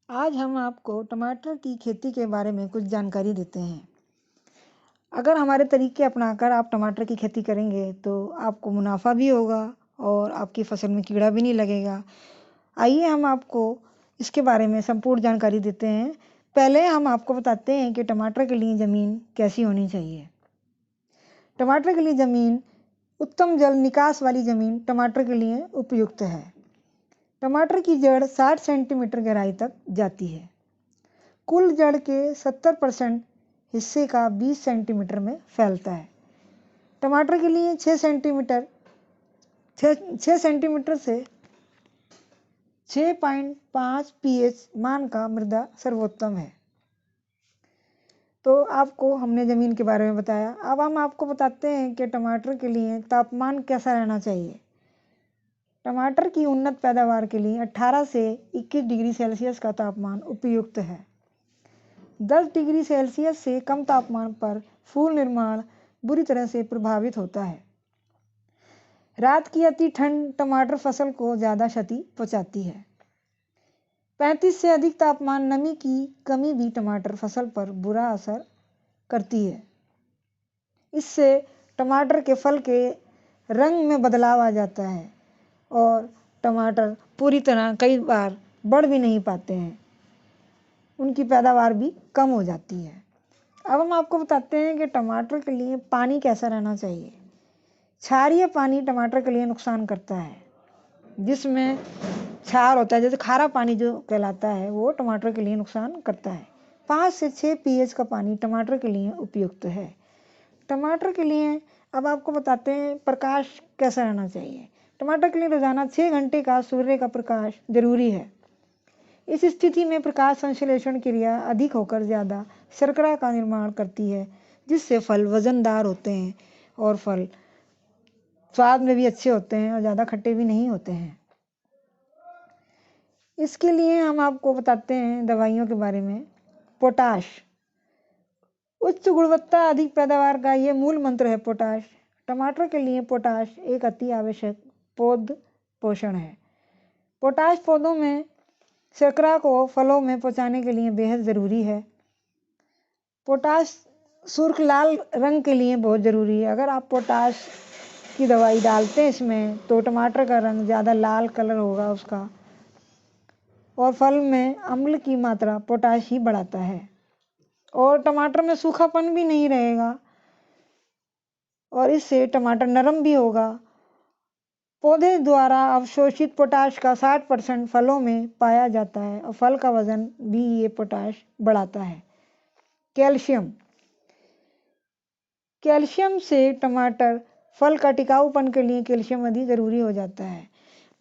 आज हम आपको टमाटर की खेती के बारे में कुछ जानकारी देते हैं। अगर हमारे तरीके अपनाकर आप टमाटर की खेती करेंगे तो आपको मुनाफा भी होगा और आपकी फसल में कीड़ा भी नहीं लगेगा। आइए हम आपको इसके बारे में संपूर्ण जानकारी देते हैं। पहले हम आपको बताते हैं कि टमाटर के लिए ज़मीन कैसी होनी चाहिए। टमाटर के लिए ज़मीन उत्तम जल निकास वाली ज़मीन टमाटर के लिए उपयुक्त है। टमाटर की जड़ 60 सेंटीमीटर गहराई तक जाती है। कुल जड़ के 70% हिस्से का 20 सेंटीमीटर में फैलता है। टमाटर के लिए 6 सेंटीमीटर से 6.5 pH मान का मृदा सर्वोत्तम है। तो आपको हमने ज़मीन के बारे में बताया। अब हम आपको बताते हैं कि टमाटर के लिए तापमान कैसा रहना चाहिए। टमाटर की उन्नत पैदावार के लिए 18 से 21 डिग्री सेल्सियस का तापमान उपयुक्त है। 10 डिग्री सेल्सियस से कम तापमान पर फूल निर्माण बुरी तरह से प्रभावित होता है। रात की अति ठंड टमाटर फसल को ज़्यादा क्षति पहुंचाती है। 35 से अधिक तापमान नमी की कमी भी टमाटर फसल पर बुरा असर करती है। इससे टमाटर के फल के रंग में बदलाव आ जाता है और टमाटर पूरी तरह कई बार बढ़ भी नहीं पाते हैं। उनकी पैदावार भी कम हो जाती है। अब हम आपको बताते हैं कि टमाटर के लिए पानी कैसा रहना चाहिए। क्षारीय पानी टमाटर के लिए नुकसान करता है। जिसमें क्षार होता है, जैसे खारा पानी जो कहलाता है, वो टमाटर के लिए नुकसान करता है। 5 से 6 pH का पानी टमाटर के लिए उपयुक्त है। टमाटर के लिए अब आपको बताते हैं प्रकाश कैसा रहना चाहिए। टमाटर के लिए रोजाना 6 घंटे का सूर्य का प्रकाश जरूरी है। इस स्थिति में प्रकाश संश्लेषण क्रिया अधिक होकर ज़्यादा शर्करा का निर्माण करती है, जिससे फल वजनदार होते हैं और फल स्वाद में भी अच्छे होते हैं और ज़्यादा खट्टे भी नहीं होते हैं। इसके लिए हम आपको बताते हैं दवाइयों के बारे में। पोटाश, उच्च गुणवत्ता अधिक पैदावार का ये मूल मंत्र है। पोटाश टमाटर के लिए पोटाश एक अति आवश्यक पौध पोषण है। पोटाश पौधों में शर्करा को फलों में पहुंचाने के लिए बेहद ज़रूरी है। पोटाश सुर्ख लाल रंग के लिए बहुत ज़रूरी है। अगर आप पोटाश की दवाई डालते हैं इसमें तो टमाटर का रंग ज़्यादा लाल कलर होगा उसका, और फल में अम्ल की मात्रा पोटाश ही बढ़ाता है और टमाटर में सूखापन भी नहीं रहेगा और इससे टमाटर नरम भी होगा। पौधे द्वारा अवशोषित पोटाश का 60% फलों में पाया जाता है और फल का वजन भी ये पोटाश बढ़ाता है। कैल्शियम, कैल्शियम से टमाटर फल का टिकाऊपन के लिए कैल्शियम अधिक ज़रूरी हो जाता है।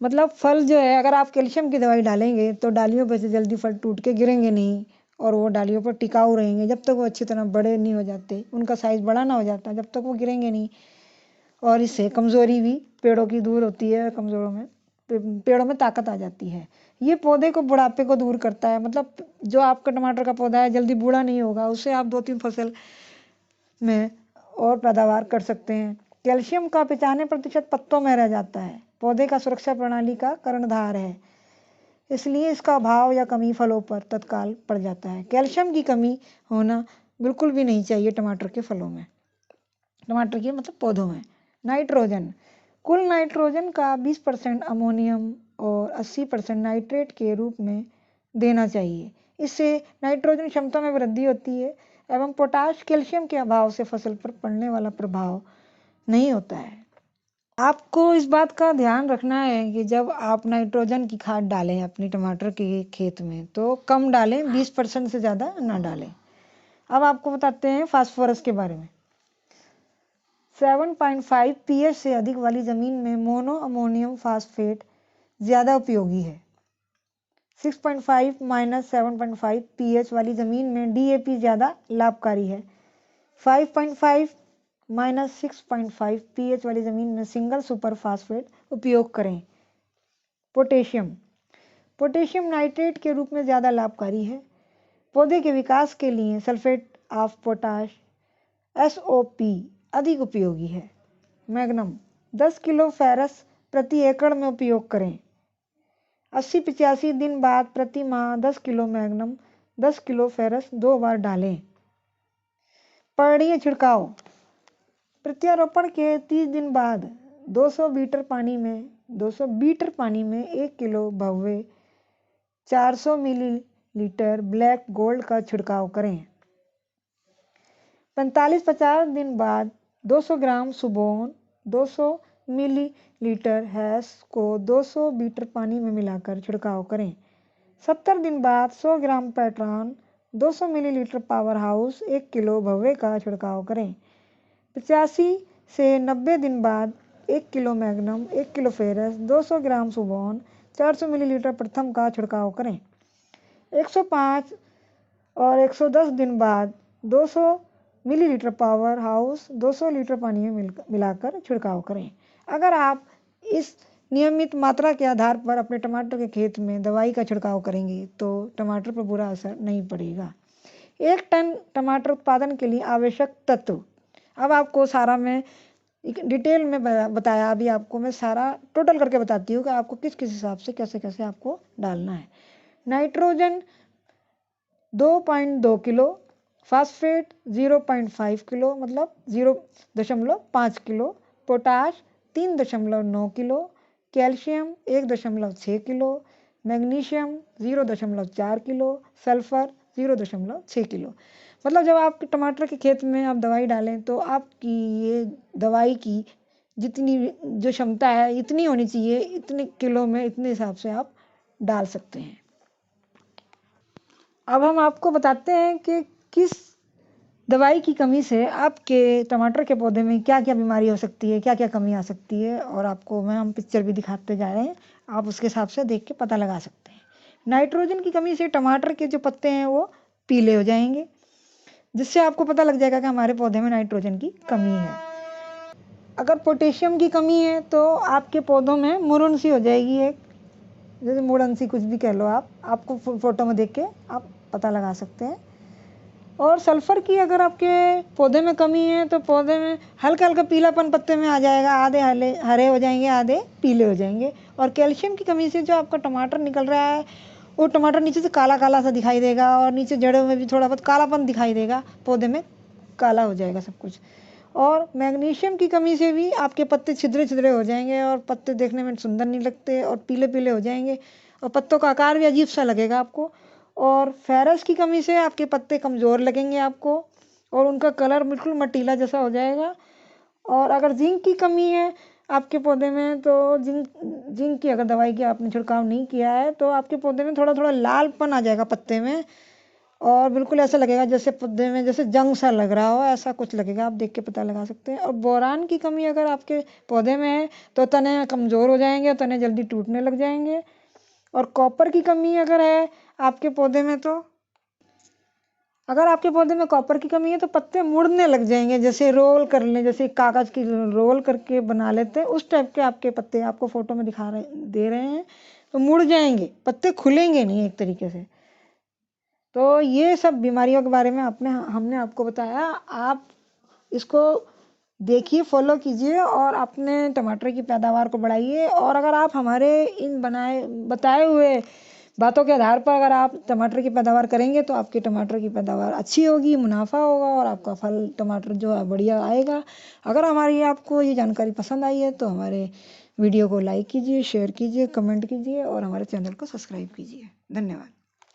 मतलब फल जो है, अगर आप कैल्शियम की दवाई डालेंगे तो डालियों पर से जल्दी फल टूट के गिरेंगे नहीं और वो डालियों पर टिकाऊ रहेंगे। जब तक वो अच्छी तरह बड़े नहीं हो जाते, उनका साइज़ बड़ा ना हो जाता, जब तक वो गिरेंगे नहीं। और इससे कमज़ोरी भी पेड़ों की दूर होती है। पेड़ों में ताकत आ जाती है। ये पौधे को बुढ़ापे को दूर करता है। मतलब जो आपका टमाटर का पौधा है जल्दी बूढ़ा नहीं होगा, उससे आप 2-3 फसल में और पैदावार कर सकते हैं। कैल्शियम का 95% पत्तों में रह जाता है। पौधे का सुरक्षा प्रणाली का कर्णधार है, इसलिए इसका अभाव या कमी फलों पर तत्काल पड़ जाता है। कैल्शियम की कमी होना बिल्कुल भी नहीं चाहिए टमाटर के फलों में, टमाटर के मतलब पौधों में। नाइट्रोजन, कुल नाइट्रोजन का 20% अमोनियम और 80% नाइट्रेट के रूप में देना चाहिए। इससे नाइट्रोजन क्षमता में वृद्धि होती है एवं पोटाश कैल्शियम के अभाव से फसल पर पड़ने वाला प्रभाव नहीं होता है। आपको इस बात का ध्यान रखना है कि जब आप नाइट्रोजन की खाद डालें अपनी टमाटर के खेत में तो कम डालें, 20% से ज़्यादा ना डालें। अब आपको बताते हैं फास्फोरस के बारे में। 7.5 pH से अधिक वाली ज़मीन में मोनो अमोनियम फास्फेट ज़्यादा उपयोगी है। 6.5 - 7.5 pH वाली ज़मीन में DAP ज़्यादा लाभकारी है। 5.5 - 6.5 pH वाली ज़मीन में सिंगल सुपर फास्फेट उपयोग करें। पोटेशियम, पोटेशियम नाइट्रेट के रूप में ज़्यादा लाभकारी है। पौधे के विकास के लिए सल्फेट ऑफ पोटाश SOP अधिक उपयोगी है। मैग्नम 10 किलो फेरस प्रति एकड़ में उपयोग करें। 80-85 दिन बाद प्रति माह 10 किलो मैग्नम 10 किलो फेरस 2 बार डालें। पर्णीय छिड़काव। प्रत्यारोपण के 30 दिन बाद 200 लीटर पानी में 1 किलो भव्य 400 मिलीलीटर ब्लैक गोल्ड का छिड़काव करें। 45-50 दिन बाद 200 ग्राम सुबोन 200 मिलीलीटर हैश को 200 लीटर पानी में मिलाकर छिड़काव करें। 70 दिन बाद 100 gram Patron 200 millilitre Power House 1 kilo Bhavya का छिड़काव करें। 85 से 90 दिन बाद 1 kilo Magnum 1 kilo ferrous 200 gram सुबोन 400 मिलीलीटर प्रथम का छिड़काव करें। 105 और 110 दिन बाद 200 मिलीलीटर पावर हाउस 200 लीटर पानी में मिलाकर छिड़काव करें। अगर आप इस नियमित मात्रा के आधार पर अपने टमाटर के खेत में दवाई का छिड़काव करेंगे तो टमाटर पर बुरा असर नहीं पड़ेगा। 1 टन टमाटर उत्पादन के लिए आवश्यक तत्व। अब आपको सारा मैं डिटेल में बताया, अभी आपको मैं सारा टोटल करके बताती हूँ कि आपको किस किस हिसाब से कैसे कैसे आपको डालना है। नाइट्रोजन 2.2 किलो, फास्फेट 0.5 किलो मतलब 0.5 kilo, potash 3.9 kilo, calcium 1.6 kilo, magnesium 0.4 kilo, sulphur 0.6 kilo. मतलब जब आप टमाटर के खेत में आप दवाई डालें तो आपकी ये दवाई की जितनी जो क्षमता है इतनी होनी चाहिए, इतने किलो में इतने हिसाब से आप डाल सकते हैं। अब हम आपको बताते हैं कि किस दवाई की कमी से आपके टमाटर के पौधे में क्या क्या बीमारी हो सकती है, क्या क्या कमी आ सकती है, और आपको हम पिक्चर भी दिखाते जा रहे हैं, आप उसके हिसाब से देख के पता लगा सकते हैं। नाइट्रोजन की कमी से टमाटर के जो पत्ते हैं वो पीले हो जाएंगे, जिससे आपको पता लग जाएगा कि हमारे पौधे में नाइट्रोजन की कमी है। अगर पोटेशियम की कमी है तो आपके पौधों में मुरन सी हो जाएगी, एक जैसे मुड़न सी कुछ भी कह लो आप, आपको फोटो में देख के आप पता लगा सकते हैं। और सल्फर की अगर आपके पौधे में कमी है तो पौधे में हल्का हल्का पीलापन पत्ते में आ जाएगा, आधे हरे हो जाएंगे, आधे पीले हो जाएंगे। और कैल्शियम की कमी से जो आपका टमाटर निकल रहा है वो टमाटर नीचे से काला काला सा दिखाई देगा और नीचे जड़ों में भी थोड़ा बहुत कालापन दिखाई देगा, पौधे में काला हो जाएगा सब कुछ। और मैग्नीशियम की कमी से भी आपके पत्ते छिद्रे छिद्रे हो जाएंगे और पत्ते देखने में सुंदर नहीं लगते और पीले पीले हो जाएंगे और पत्तों का आकार भी अजीब सा लगेगा आपको। और फेरस की कमी से आपके पत्ते कमज़ोर लगेंगे आपको और उनका कलर बिल्कुल मटीला जैसा हो जाएगा। और अगर जिंक की कमी है आपके पौधे में तो जिंक की अगर दवाई की आपने छिड़काव नहीं किया है तो आपके पौधे में थोड़ा थोड़ा लालपन आ जाएगा पत्ते में और बिल्कुल ऐसा लगेगा जैसे पौधे में जैसे जंग सा लग रहा हो, ऐसा कुछ लगेगा, आप देख के पता लगा सकते हैं। और बोरान की कमी अगर आपके पौधे में है तो तने कमज़ोर हो जाएंगे, तने जल्दी टूटने लग जाएंगे। और कॉपर की कमी अगर है आपके पौधे में तो अगर आपके पौधे में कॉपर की कमी है तो पत्ते मुड़ने लग जाएंगे, जैसे रोल कर लें, जैसे कागज़ की रोल करके बना लेते हैं उस टाइप के आपके पत्ते आपको फोटो में दे रहे हैं तो मुड़ जाएंगे, पत्ते खुलेंगे नहीं एक तरीके से। तो ये सब बीमारियों के बारे में हमने आपको बताया, आप इसको देखिए, फॉलो कीजिए और अपने टमाटर की पैदावार को बढ़ाइए। और अगर आप हमारे इन बताए हुए बातों के आधार पर अगर आप टमाटर की पैदावार करेंगे तो आपके टमाटर की पैदावार अच्छी होगी, मुनाफा होगा और आपका फल टमाटर जो है बढ़िया आएगा। अगर हमारी आपको ये जानकारी पसंद आई है तो हमारे वीडियो को लाइक कीजिए, शेयर कीजिए, कमेंट कीजिए और हमारे चैनल को सब्सक्राइब कीजिए। धन्यवाद।